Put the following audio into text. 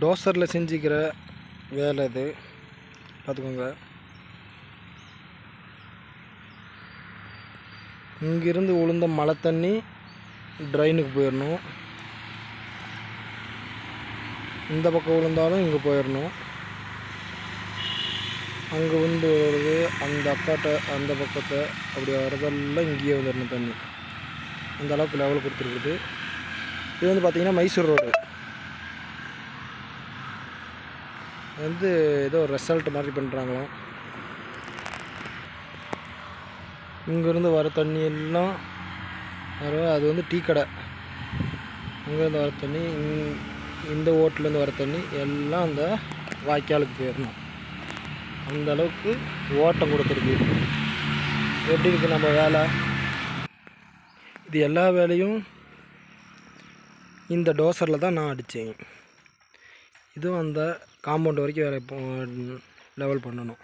டோசரில் செஞ்சுக்கிற வேலை இது பார்த்துக்கோங்க. இங்கிருந்து உளுந்த மழை தண்ணி ட்ரைனுக்கு போயிடணும். இந்த பக்கம் விழுந்தாலும் இங்கே போயிடணும். அங்கே வந்து வருது அந்த அக்காட்ட அந்த பக்கத்தை அப்படி வரதெல்லாம் இங்கேயே வந்துடணும் தண்ணி. அந்த அளவுக்கு லெவல் கொடுத்துருக்குது. இது வந்து பார்த்திங்கன்னா மைசூர் ரோடு வந்து ஏதோ ரெசால்ட் மாதிரி பண்ணுறாங்களாம். இங்கேருந்து வர தண்ணி எல்லாம் அது வந்து டீ கடை. அங்கேருந்து வர தண்ணி இந்த ஓட்டிலேருந்து வர தண்ணி எல்லாம் அந்த வாய்க்காலுக்கு போயிடணும். அந்த அளவுக்கு ஓட்டம் கொடுத்துருக்கு. எப்படி இருக்குது நம்ம வேலை? இது எல்லா வேலையும் இந்த டோசரில் தான் நான் அடித்தேன். இதுவும் அந்த காம்பவுண்ட் வரைக்கும் வேலை லெவல் பண்ணணும்.